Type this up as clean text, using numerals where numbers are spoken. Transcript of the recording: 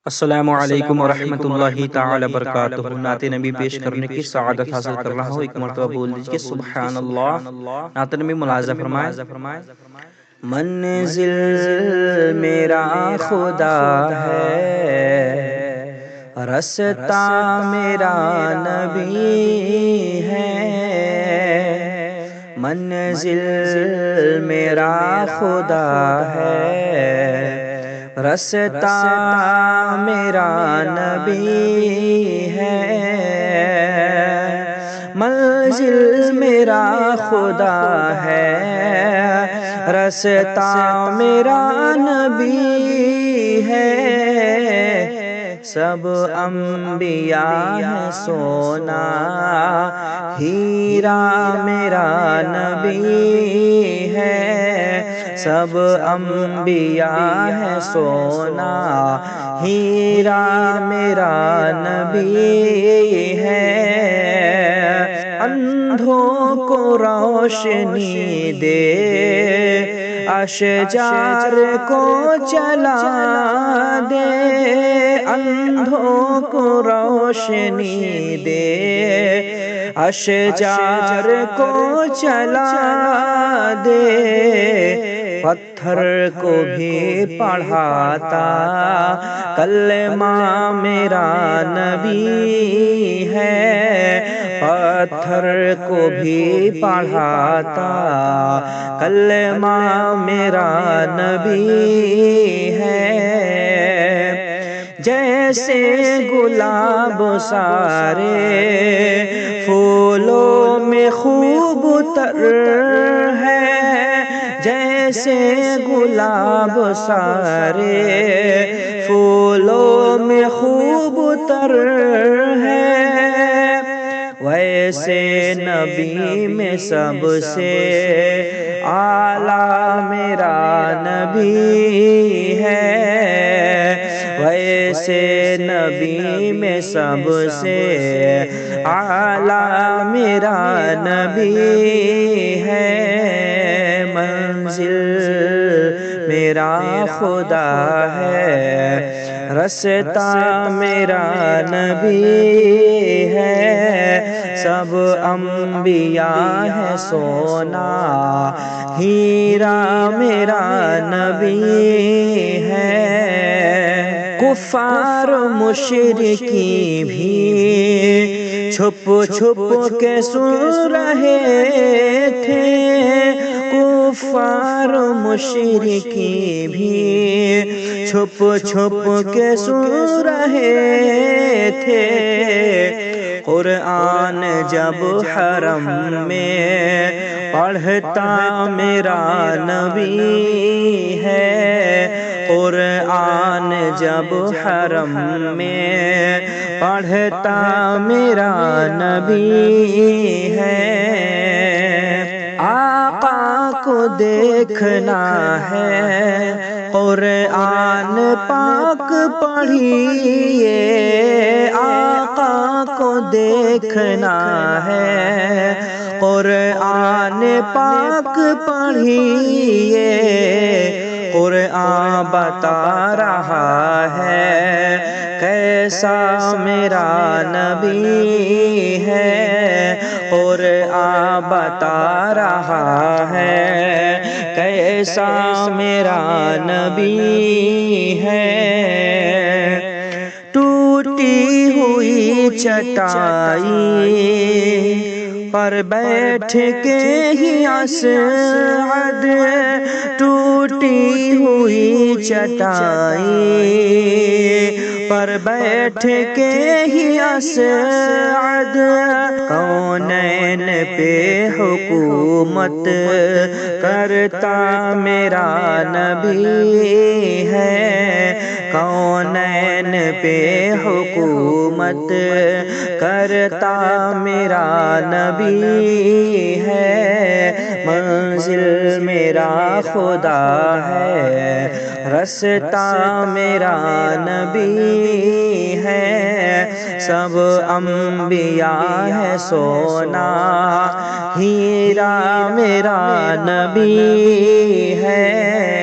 السلام علیکم ورحمۃ اللہ تعالی وبرکاتہ۔ نعت نبی پیش کرنے کی سعادت حاصل کر رہا ہوں، ایک مرتبہ بول دیجیے سبحان اللہ۔ نعت نبی ملاحظہ فرمائے۔ منزل میرا خدا ہے، رستہ میرا نبی ہے۔ منزل میرا خدا ہے، رستہ میرا نبی ہے۔ منزل میرا خدا ہے، رستہ میرا نبی ہے۔ سب انبیاء ہیں سونا، ہیرا میرا نبی ہے۔ سب انبیاء ہیں سونا، ہیرا میرا نبی ہے۔ اندھوں کو روشنی دے، اشجار کو چلا دے۔ اندھوں کو روشنی دے، اشجار کو چلا دے۔ پتھر کو بھی پڑھاتا کلمہ میرا نبی ہے۔ پتھر کو بھی پڑھاتا کلمہ میرا نبی ہے۔ جیسے گلاب سارے پھولوں میں خوب تر ہے، جیسے گلاب سارے پھولوں میں خوب تر ہے، ویسے نبی میں سب سے اعلیٰ میرا نبی ہے۔ ویسے نبی میں سب سے اعلیٰ میرا نبی ہے۔ منزل میرا خدا ہے، رستہ میرا نبی ہے۔ سب انبیاء ہیں سونا، ہیرا میرا نبی ہے۔ کفار مشرکی بھی چھپ چھپ کے سن رہے تھے۔ کفار مشرکی بھی چھپ چھپ کے سن رہے تھے۔ قرآن جب حرم میں پڑھتا میرا نبی ہے۔ قرآن جب حرم میں پڑھتا میرا نبی ہے۔ آقا کو دیکھنا ہے، قرآن پاک پڑھیے۔ آقا کو دیکھنا ہے، قرآن پاک پڑھیے۔ قرآن بتا رہا ہے کیسا میرا نبی ہے۔ قرآن بتا رہا ہے کیسا میرا نبی ہے۔ ٹوٹی ہوئی چٹائی پر بیٹھ کے ہی اسعد، ٹوٹی ہوئی چٹائی پر بیٹھ کے ہی اسعد، کونین پہ حکومت کرتا میرا نبی ہے۔ کونین پہ حکومت کرتا میرا نبی ہے۔ منزل میرا خدا ہے، رستہ میرا نبی ہے۔ سب انبیاء ہے سونا، ہیرا میرا نبی ہے۔